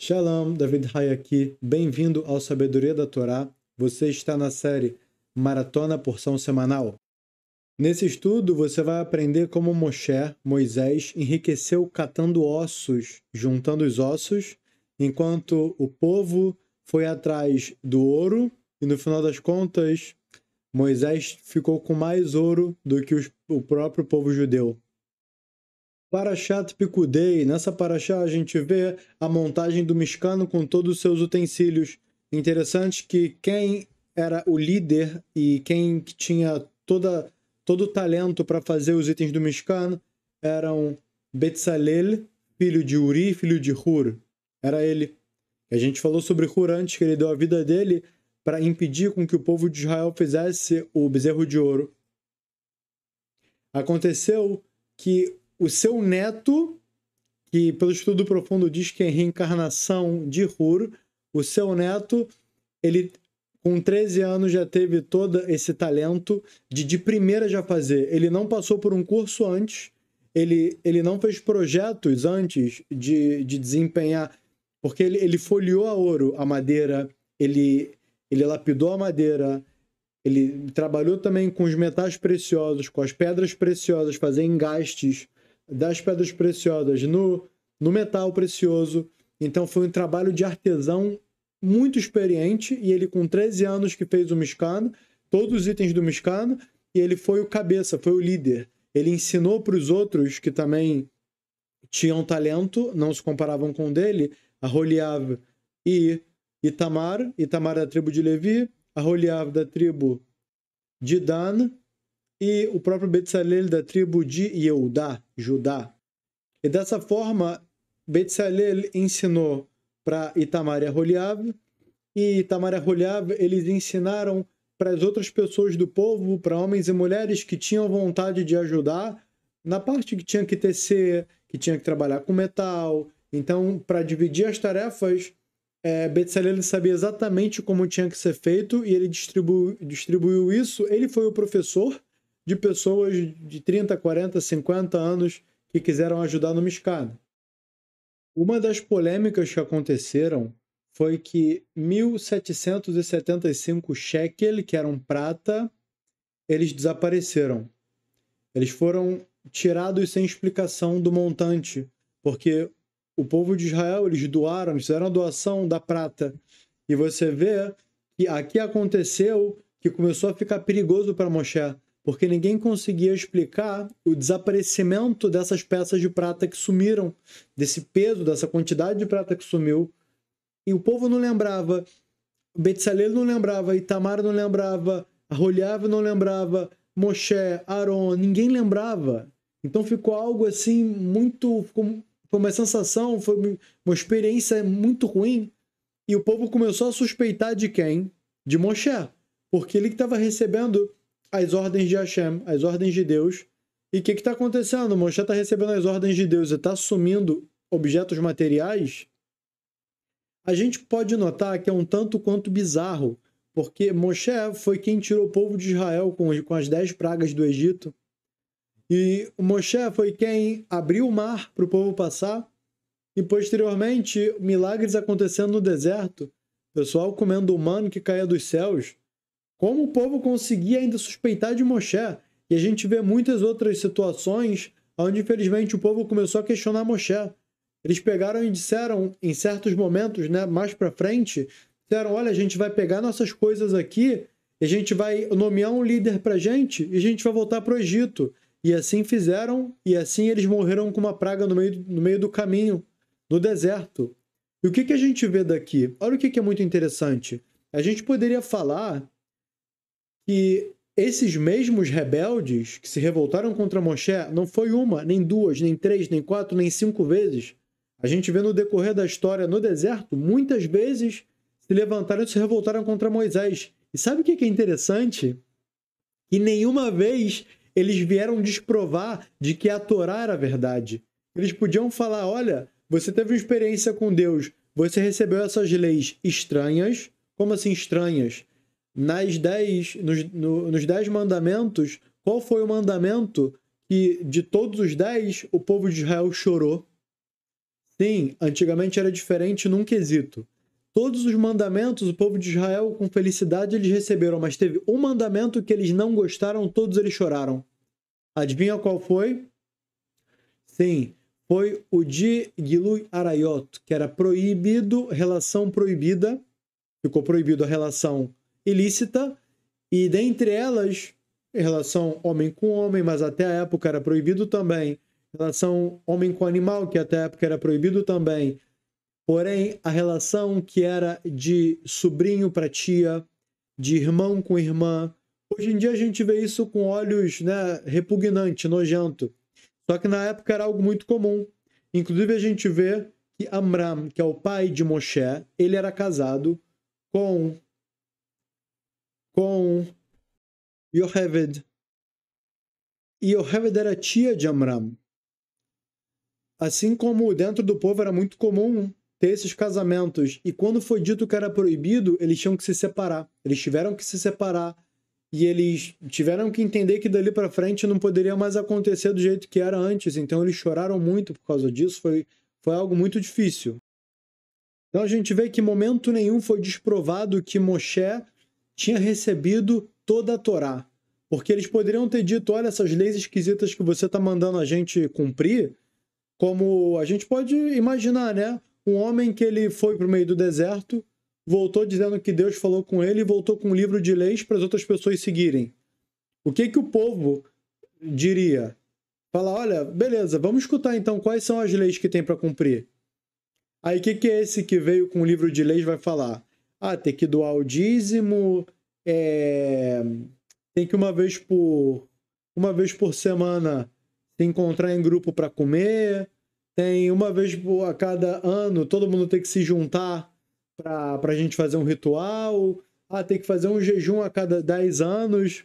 Shalom, David Hay aqui. Bem-vindo ao Sabedoria da Torá. Você está na série Maratona Porção Semanal. Nesse estudo, você vai aprender como Moisés, enriqueceu catando ossos, juntando os ossos, enquanto o povo foi atrás do ouro e, no final das contas, Moisés ficou com mais ouro do que o próprio povo judeu. Parashat Pikudei, nessa Parashá a gente vê a montagem do Mishkan com todos os seus utensílios. Interessante que quem era o líder e quem tinha todo o talento para fazer os itens do Mishkan eram Betzalel, filho de Uri, filho de Hur. Era ele. A gente falou sobre Hur antes, que ele deu a vida dele para impedir com que o povo de Israel fizesse o bezerro de ouro. Aconteceu que o seu neto, que pelo estudo profundo diz que é reencarnação de Hur, o seu neto, ele com 13 anos já teve todo esse talento de primeira já fazer. Ele não passou por um curso antes, ele não fez projetos antes de desempenhar, porque ele folheou a ouro, a madeira, ele lapidou a madeira, ele trabalhou também com os metais preciosos, com as pedras preciosas, fazer engastes das pedras preciosas no metal precioso. Então foi um trabalho de artesão muito experiente, e ele com 13 anos que fez o Mishkan, todos os itens do Mishkan, e ele foi o cabeça, foi o líder. Ele ensinou para os outros que também tinham talento, não se comparavam com o dele, Aholiav e Itamar da tribo de Levi, Aholiav da tribo de Dan, e o próprio Betzalel da tribo de Yehudá, Judá. E dessa forma, Betzalel ensinou para Itamar e Aholiav, e Itamar e Aholiav, eles ensinaram para as outras pessoas do povo, para homens e mulheres que tinham vontade de ajudar, na parte que tinha que tecer, que tinha que trabalhar com metal. Então, para dividir as tarefas, Betzalel sabia exatamente como tinha que ser feito, e ele distribuiu isso. Ele foi o professor de pessoas de 30, 40, 50 anos que quiseram ajudar no Mishkan. Uma das polêmicas que aconteceram foi que 1.775 shekel, que eram prata, eles desapareceram. Eles foram tirados sem explicação do montante, porque o povo de Israel, eles doaram, eles fizeram a doação da prata. E você vê que aqui aconteceu que começou a ficar perigoso para Moshe, porque ninguém conseguia explicar o desaparecimento dessas peças de prata que sumiram, desse peso, dessa quantidade de prata que sumiu. E o povo não lembrava, Betzalel não lembrava, Itamar não lembrava, Aholiav não lembrava, Moshe, Aaron, ninguém lembrava. Então ficou algo assim muito... Foi uma sensação, foi uma experiência muito ruim. E o povo começou a suspeitar de quem? De Moshe, porque ele estava recebendo as ordens de Hashem, as ordens de Deus. E o que está acontecendo? Moshe está recebendo as ordens de Deus e está assumindo objetos materiais. A gente pode notar que é um tanto quanto bizarro, porque Moshe foi quem tirou o povo de Israel com as 10 pragas do Egito. E o Moshe foi quem abriu o mar para o povo passar. E posteriormente, milagres acontecendo no deserto. O pessoal comendo o mano que caía dos céus. Como o povo conseguia ainda suspeitar de Moshe? E a gente vê muitas outras situações onde, infelizmente, o povo começou a questionar Moshe. Eles pegaram e disseram, em certos momentos, né, mais para frente, disseram, olha, a gente vai pegar nossas coisas aqui, a gente vai nomear um líder para a gente, e a gente vai voltar para o Egito. E assim fizeram, e assim eles morreram com uma praga no meio do caminho, no deserto. E o que a gente vê daqui? Olha o que é muito interessante. A gente poderia falar que esses mesmos rebeldes que se revoltaram contra Moshe não foi uma, nem duas, nem três, nem quatro, nem 5 vezes. A gente vê no decorrer da história no deserto, muitas vezes se levantaram e se revoltaram contra Moisés. E sabe o que é interessante? Que nenhuma vez eles vieram desprovar de que a Torá era verdade. Eles podiam falar, olha, você teve uma experiência com Deus, você recebeu essas leis estranhas. Como assim estranhas? Nos 10 mandamentos, qual foi o mandamento que de todos os 10 o povo de Israel chorou? Sim, antigamente era diferente num quesito. Todos os mandamentos, o povo de Israel, com felicidade, eles receberam, mas teve um mandamento que eles não gostaram, todos eles choraram. Adivinha qual foi? Sim, foi o de Gilui Arayot, que era proibido, relação proibida, ficou proibido a relação ilícita, e dentre elas, relação homem com homem, mas até a época era proibido também, relação homem com animal, que até a época era proibido também, porém a relação que era de sobrinho para tia, de irmão com irmã, hoje em dia a gente vê isso com olhos, né, repugnante, nojento. Só que na época era algo muito comum. Inclusive a gente vê que Amram, que é o pai de Moshe, ele era casado com Yoheved. E Yoheved era tia de Amram. Assim como dentro do povo era muito comum ter esses casamentos. E quando foi dito que era proibido, eles tinham que se separar. Eles tiveram que se separar. E eles tiveram que entender que dali para frente não poderia mais acontecer do jeito que era antes. Então eles choraram muito por causa disso. Foi algo muito difícil. Então a gente vê que em momento nenhum foi desprovado que Moshe tinha recebido toda a Torá. Porque eles poderiam ter dito, olha, essas leis esquisitas que você está mandando a gente cumprir, como a gente pode imaginar, né? Um homem que ele foi para o meio do deserto, voltou dizendo que Deus falou com ele e voltou com um livro de leis para as outras pessoas seguirem. O que o povo diria? Fala, olha, beleza, vamos escutar então quais são as leis que tem para cumprir. Aí o que é esse que veio com o livro de leis vai falar? Ah, tem que doar o dízimo, tem que uma vez por semana se encontrar em grupo para comer, tem uma vez a cada ano todo mundo tem que se juntar para a gente fazer um ritual, tem que fazer um jejum a cada 10 anos.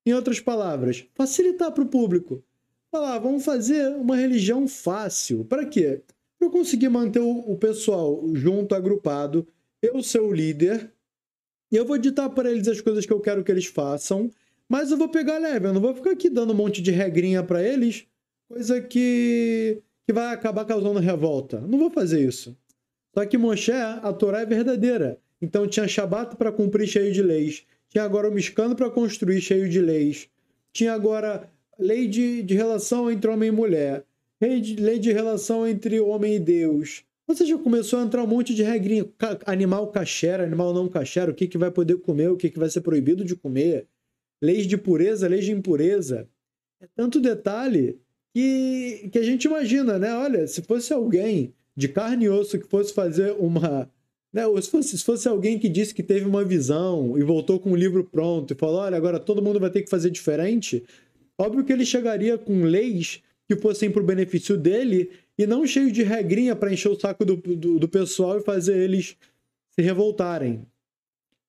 Em outras palavras, facilitar para o público. Falar, vamos fazer uma religião fácil. Para quê? Para eu conseguir manter o pessoal junto, agrupado, eu ser o líder, e eu vou ditar para eles as coisas que eu quero que eles façam, mas eu vou pegar leve, eu não vou ficar aqui dando um monte de regrinha para eles, coisa que vai acabar causando revolta. Não vou fazer isso. Só que Moshe, a Torá é verdadeira. Então tinha Shabat para cumprir cheio de leis, tinha agora o Mishkan para construir cheio de leis, tinha agora lei de relação entre homem e mulher, lei de relação entre homem e Deus. Ou seja, começou a entrar um monte de regrinha. Animal kasher, animal não kasher, o que vai poder comer, o que vai ser proibido de comer. Leis de pureza, leis de impureza. É tanto detalhe que a gente imagina, né? Olha, se fosse alguém de carne e osso que fosse fazer uma... Né? Ou se fosse alguém que disse que teve uma visão e voltou com um livro pronto e falou, olha, agora todo mundo vai ter que fazer diferente, óbvio que ele chegaria com leis que fossem para o benefício dele e não cheio de regrinha para encher o saco do pessoal e fazer eles se revoltarem.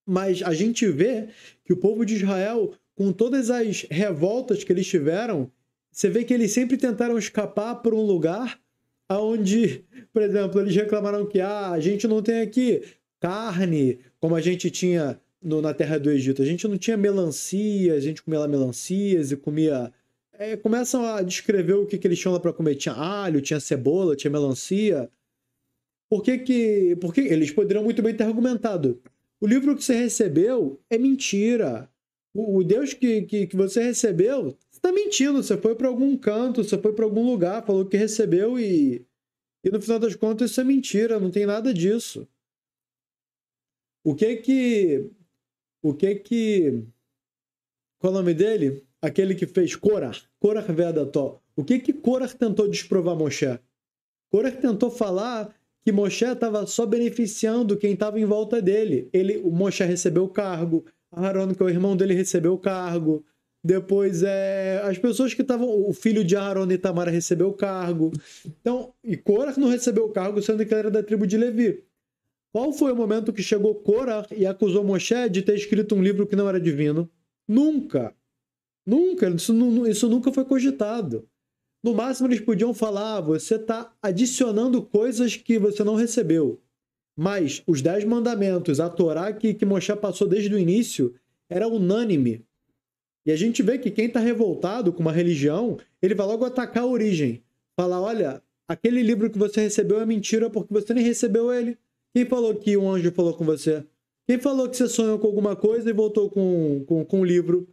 Mas a gente vê que o povo de Israel, com todas as revoltas que eles tiveram, você vê que eles sempre tentaram escapar por um lugar onde, por exemplo, eles reclamaram que a gente não tem aqui carne como a gente tinha na terra do Egito. A gente não tinha melancia, a gente comia lá melancias e comia... começam a descrever o que eles tinham lá para comer. Tinha alho, tinha cebola, tinha melancia. Porque eles poderiam muito bem ter argumentado. O livro que você recebeu é mentira. O Deus que você recebeu, você está mentindo. Você foi para algum canto, você foi para algum lugar, falou que recebeu e no final das contas isso é mentira, não tem nada disso. Qual é o nome dele? Aquele que fez Korah Vedató. O que Korah tentou desprovar Moshe? Korah tentou falar que Moshe estava só beneficiando quem estava em volta dele. O Moshe recebeu o cargo, Aharon, que é o irmão dele, recebeu o cargo. Depois, as pessoas que estavam... O filho de Aharon e Tamar recebeu o cargo. Então, e Korah não recebeu o cargo, sendo que ele era da tribo de Levi. Qual foi o momento que chegou Korah e acusou Moshe de ter escrito um livro que não era divino? Nunca. Nunca. Isso nunca foi cogitado. No máximo, eles podiam falar, você está adicionando coisas que você não recebeu. Mas os 10 mandamentos, a Torá que Moshe passou desde o início, era unânime. E a gente vê que quem está revoltado com uma religião, ele vai logo atacar a origem. Falar, olha, aquele livro que você recebeu é mentira porque você nem recebeu ele. Quem falou que um anjo falou com você? Quem falou que você sonhou com alguma coisa e voltou com um livro?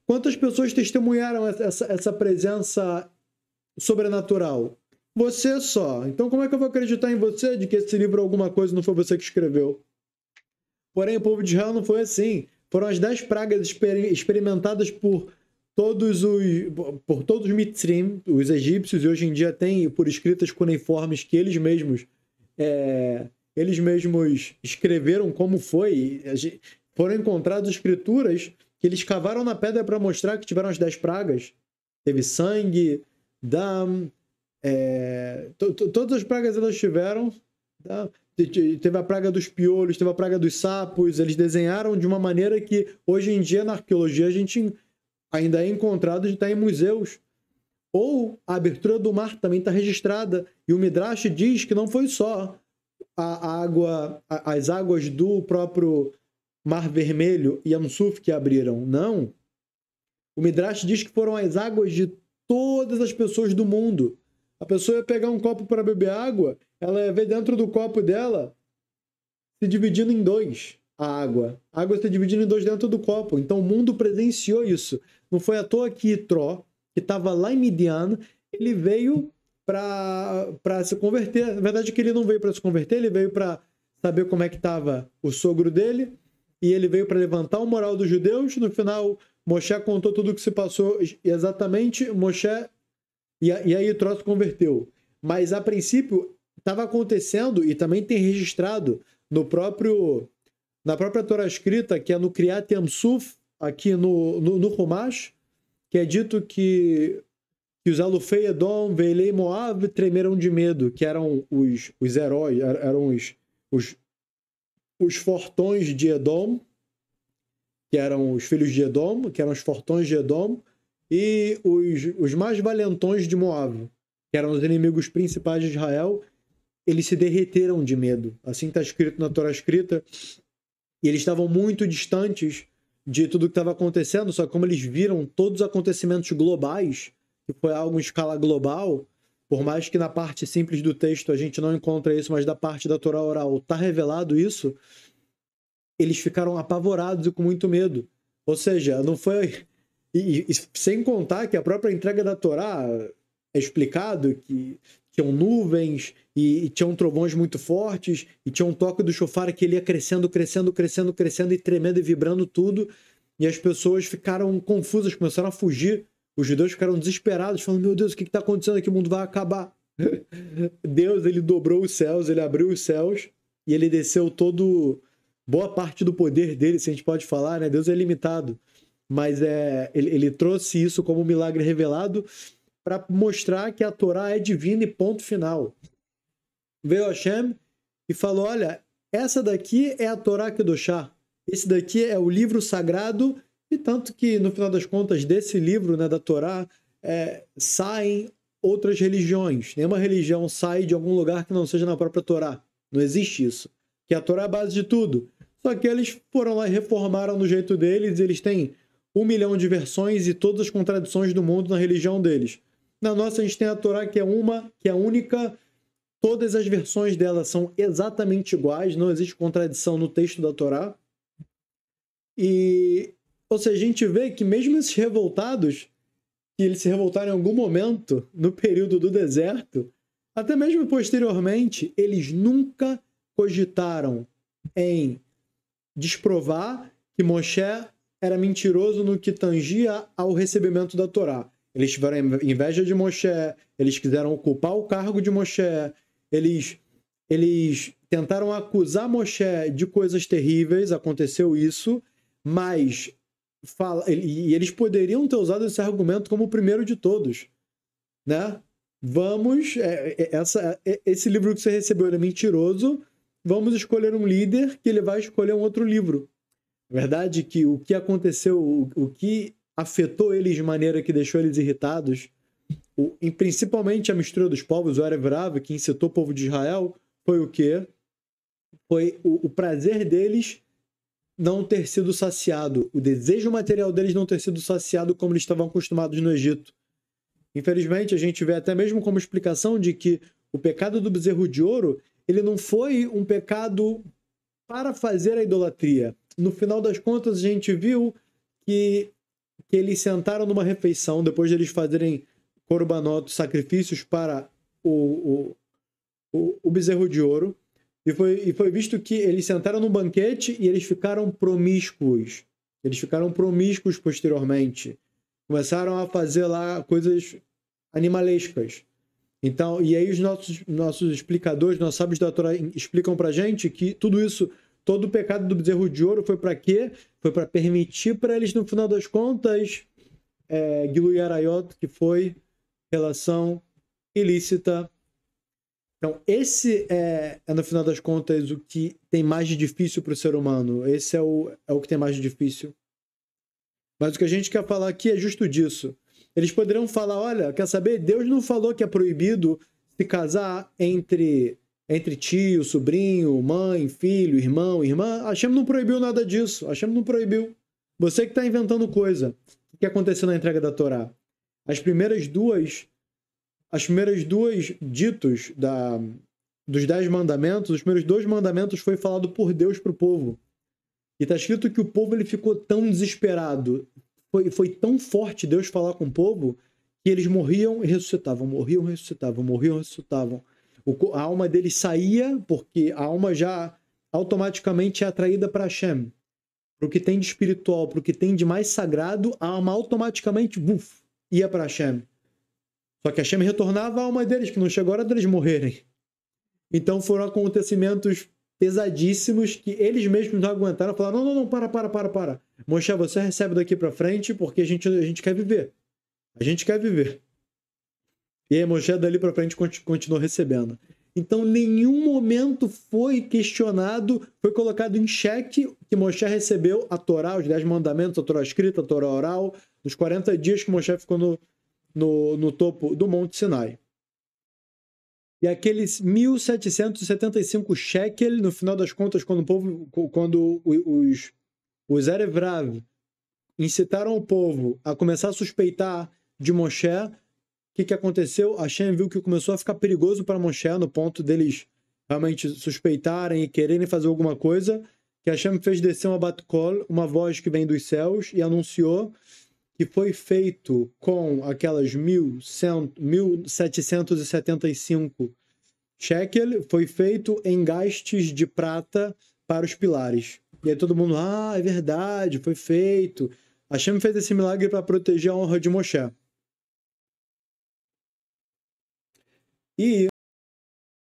Quantas pessoas testemunharam essa presença sobrenatural? Você só. Então como é que eu vou acreditar em você de que esse livro é alguma coisa e não foi você que escreveu? Porém, o povo de Israel não foi assim. Foram as 10 pragas experimentadas por todos os Mitzrim, os egípcios, e hoje em dia tem por escritas cuneiformes que eles mesmos escreveram como foi. Foram encontradas escrituras que eles cavaram na pedra para mostrar que tiveram as 10 pragas. Teve sangue, dam, todas as pragas elas tiveram. Teve a praga dos piolhos, teve a praga dos sapos. Eles desenharam de uma maneira que hoje em dia na arqueologia a gente ainda é encontrado de estar em museus. Ou a abertura do mar também está registrada. E o Midrash diz que não foi só as águas do próprio Mar Vermelho e Yam Suf que abriram. Não. O Midrash diz que foram as águas de todas as pessoas do mundo. A pessoa ia pegar um copo para beber água, ela ia ver dentro do copo dela se dividindo em dois a água. A água se dividindo em dois dentro do copo. Então o mundo presenciou isso. Não foi à toa que Itró, que estava lá em Midian, ele veio para se converter. Na verdade, que ele não veio para se converter, ele veio para saber como é que estava o sogro dele, e ele veio para levantar o moral dos judeus. No final, Moshe contou tudo o que se passou exatamente. Moshe e aí o troço converteu. Mas, a princípio, estava acontecendo, e também tem registrado na própria Torá escrita, que é no Kriyat Yam Suf, aqui no Humash, que é dito que os Alufei Edom, Veilei Moab tremeram de medo, que eram os heróis, eram os fortões de Edom, que eram os filhos de Edom, que eram os fortões de Edom, e os mais valentões de Moab, que eram os inimigos principais de Israel. Eles se derreteram de medo. Assim está escrito na Torá escrita. E eles estavam muito distantes de tudo que estava acontecendo, só que como eles viram todos os acontecimentos globais, que foi algo em escala global, por mais que na parte simples do texto a gente não encontra isso, mas da parte da Torá oral está revelado isso, eles ficaram apavorados e com muito medo. Ou seja, não foi... E sem contar que a própria entrega da Torá é explicado que tinham nuvens e tinham trovões muito fortes e tinha um toque do shofar que ele ia crescendo, crescendo, crescendo, crescendo e tremendo e vibrando tudo. E as pessoas ficaram confusas, começaram a fugir. Os judeus ficaram desesperados, falando: meu Deus, o que está acontecendo aqui? O mundo vai acabar. Deus, ele dobrou os céus, ele abriu os céus e ele desceu boa parte do poder dele, se a gente pode falar, né? Deus é limitado. Mas ele trouxe isso como um milagre revelado para mostrar que a Torá é divina e ponto final. Veio Hashem e falou: olha, essa daqui é a Torá Kedoshá. Esse daqui é o livro sagrado. E tanto que, no final das contas, desse livro, né, da Torá, saem outras religiões. Nenhuma religião sai de algum lugar que não seja na própria Torá. Não existe isso. Que a Torá é a base de tudo. Só que eles foram lá e reformaram do jeito deles. E eles têm 1 milhão de versões e todas as contradições do mundo na religião deles. Na nossa, a gente tem a Torá, que é uma, que é única. Todas as versões dela são exatamente iguais. Não existe contradição no texto da Torá. Ou seja, a gente vê que mesmo esses revoltados, que eles se revoltaram em algum momento no período do deserto, até mesmo posteriormente, eles nunca cogitaram em desprovar que Moshe era mentiroso no que tangia ao recebimento da Torá. Eles tiveram inveja de Moshe, eles quiseram ocupar o cargo de Moshe, eles tentaram acusar Moshe de coisas terríveis, aconteceu isso, mas e eles poderiam ter usado esse argumento como o primeiro de todos, né? Esse livro que você recebeu ele é mentiroso, vamos escolher um líder que ele vai escolher um outro livro. A verdade é que o que aconteceu, o que afetou eles de maneira que deixou eles irritados, e principalmente a mistura dos povos, o Erev Rav, que incitou o povo de Israel, foi o quê? Foi o prazer deles não ter sido saciado, o desejo material deles não ter sido saciado como eles estavam acostumados no Egito. Infelizmente, a gente vê até mesmo como explicação de que o pecado do bezerro de ouro, ele não foi um pecado para fazer a idolatria. No final das contas, a gente viu que eles sentaram numa refeição, depois de eles fazerem corbanotos, sacrifícios para o bezerro de ouro, e foi visto que eles sentaram num banquete e eles ficaram promíscuos. Eles ficaram promíscuos posteriormente. Começaram a fazer lá coisas animalescas. Então, e aí os nossos explicadores, nossos sábios da Torá explicam pra gente que tudo isso, todo o pecado do bezerro de ouro foi para quê? Foi para permitir para eles, no final das contas, Gilui Arayot, que foi relação ilícita. Então, esse no final das contas, o que tem mais de difícil para o ser humano. Esse é o que tem mais de difícil. Mas o que a gente quer falar aqui é justo disso. Eles poderiam falar, olha, quer saber? Deus não falou que é proibido se casar entre tio, sobrinho, mãe, filho, irmão, irmã. A Hashem não proibiu nada disso. A Hashem não proibiu. Você que está inventando coisa. O que aconteceu na entrega da Torá? As primeiras duas ditos dos 10 mandamentos, os primeiros 2 mandamentos foi falado por Deus para o povo. E está escrito que o povo ele ficou tão desesperado, foi tão forte Deus falar com o povo, que eles morriam e ressuscitavam, morriam e ressuscitavam, morriam e ressuscitavam. A alma deles saía, porque a alma já automaticamente é atraída para Hashem. Para o que tem de espiritual, para o que tem de mais sagrado, a alma automaticamente ia para Hashem. Só que Hashem retornava a alma deles, que não chegou a hora deles morrerem. Então foram acontecimentos pesadíssimos que eles mesmos não aguentaram. Falaram, não, para. Moshe, você recebe daqui para frente porque a gente quer viver. A gente quer viver. E aí Moshe dali para frente continuou recebendo. Então nenhum momento foi questionado, foi colocado em xeque que Moshe recebeu a Torá, os 10 mandamentos, a Torá escrita, a Torá oral, nos 40 dias que Moshe ficou no topo do Monte Sinai. E aqueles 1.775 shekel, no final das contas, quando os Erev Rav incitaram o povo a começar a suspeitar de Moshe, o que aconteceu? Hashem viu que começou a ficar perigoso para Moshe, no ponto deles realmente suspeitarem e quererem fazer alguma coisa, que Hashem fez descer uma bat-kol, uma voz que vem dos céus, e anunciou que foi feito com aquelas 1.775 shekel, foi feito em gastes de prata para os pilares. E aí todo mundo, é verdade, foi feito. Hashem fez esse milagre para proteger a honra de Moshe. E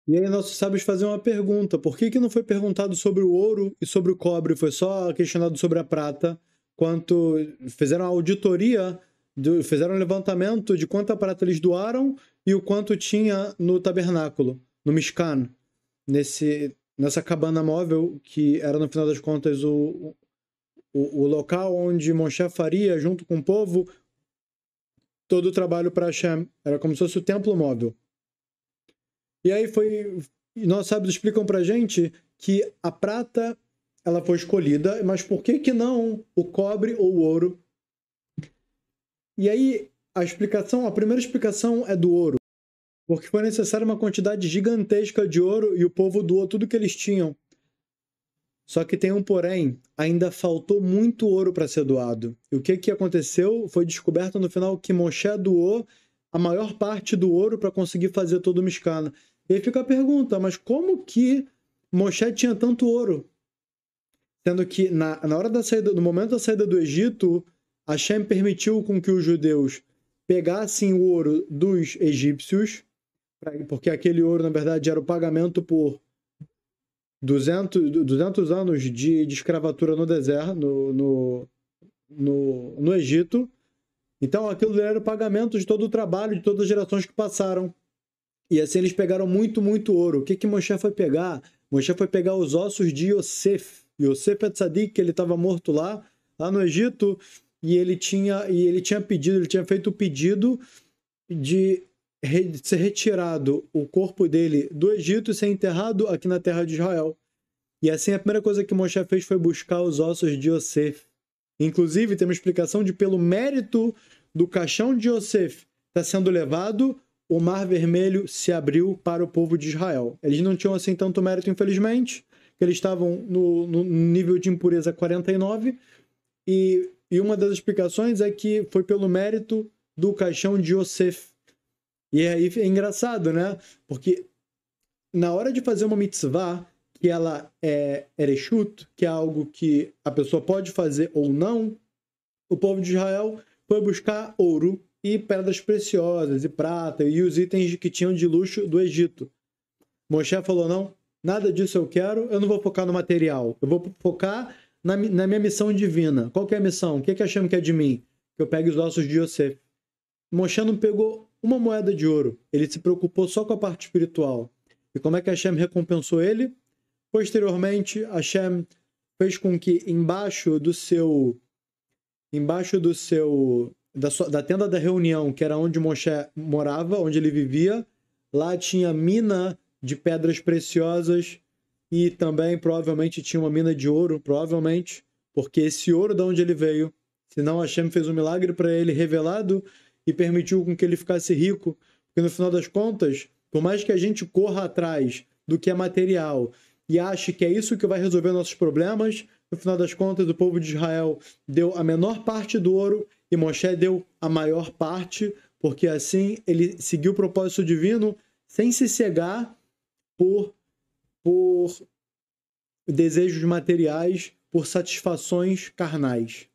aí nossos sábios fazem uma pergunta, por que não foi perguntado sobre o ouro e sobre o cobre, foi só questionado sobre a prata? Quanto fizeram a auditoria, fizeram um levantamento de quanta prata eles doaram e o quanto tinha no tabernáculo, no Mishkan, nessa cabana móvel, que era, no final das contas, o local onde Moshe faria, junto com o povo, todo o trabalho para Hashem. Era como se fosse o templo móvel. E aí nossos sábios explicam para a gente que a prata ela foi escolhida, mas por que não o cobre ou o ouro? E aí a primeira explicação é do ouro, porque foi necessária uma quantidade gigantesca de ouro e o povo doou tudo que eles tinham. Só que tem um porém, ainda faltou muito ouro para ser doado. E o que aconteceu? Foi descoberto no final que Moshe doou a maior parte do ouro para conseguir fazer todo o Mishkan. E aí fica a pergunta, mas como que Moshe tinha tanto ouro? Sendo que na hora da saída, no momento da saída do Egito, Hashem permitiu com que os judeus pegassem o ouro dos egípcios, porque aquele ouro, na verdade, era o pagamento por 200 anos de escravatura no deserto, no Egito. Então, aquilo era o pagamento de todo o trabalho, de todas as gerações que passaram. E assim eles pegaram muito, muito ouro. O que Moshe foi pegar? Moshe foi pegar os ossos de Yosef. Yosef é tzadik, que ele estava morto lá no Egito, e ele tinha feito o pedido de ser retirado o corpo dele do Egito e ser enterrado aqui na terra de Israel. E assim a primeira coisa que Moshe fez foi buscar os ossos de Yosef. Inclusive tem uma explicação de pelo mérito do caixão de Yosef está sendo levado, o Mar Vermelho se abriu para o povo de Israel. Eles não tinham assim tanto mérito, infelizmente, que eles estavam no nível de impureza 49, e uma das explicações é que foi pelo mérito do caixão de Yosef. E aí é engraçado, né? Porque na hora de fazer uma mitzvah, que ela é ereshut, que é algo que a pessoa pode fazer ou não, o povo de Israel foi buscar ouro e pedras preciosas, e prata, e os itens que tinham de luxo do Egito. Moshe falou, não, nada disso eu quero, eu não vou focar no material, eu vou focar na minha missão divina. Qual que é a missão? O que Hashem quer de mim? Que eu pegue os ossos de Yosef. Moshe não pegou uma moeda de ouro, ele se preocupou só com a parte espiritual. E como é que Hashem recompensou ele? Posteriormente, Hashem fez com que da tenda da reunião, que era onde Moshe morava, onde ele vivia, lá tinha mina de pedras preciosas e também provavelmente tinha uma mina de ouro, provavelmente, porque esse ouro de onde ele veio, senão Hashem fez um milagre para ele revelado e permitiu com que ele ficasse rico, porque no final das contas, por mais que a gente corra atrás do que é material e ache que é isso que vai resolver nossos problemas, no final das contas, o povo de Israel deu a menor parte do ouro e Moshe deu a maior parte, porque assim ele seguiu o propósito divino sem se cegar por desejos materiais, por satisfações carnais.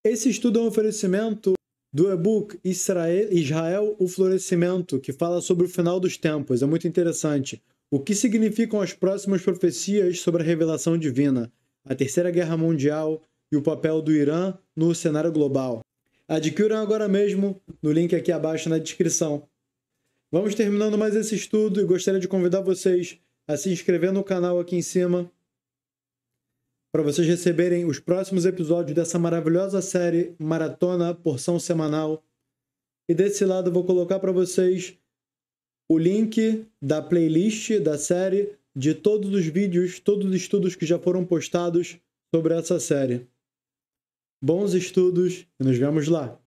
Esse estudo é um oferecimento do e-book Israel, o Florescimento, que fala sobre o final dos tempos. É muito interessante. O que significam as próximas profecias sobre a revelação divina, a Terceira Guerra Mundial e o papel do Irã no cenário global. Adquiram agora mesmo no link aqui abaixo na descrição. Vamos terminando mais esse estudo e gostaria de convidar vocês a se inscrever no canal aqui em cima para vocês receberem os próximos episódios dessa maravilhosa série Maratona Porção Semanal. E desse lado eu vou colocar para vocês o link da playlist da série, de todos os vídeos, todos os estudos que já foram postados sobre essa série. Bons estudos e nos vemos lá!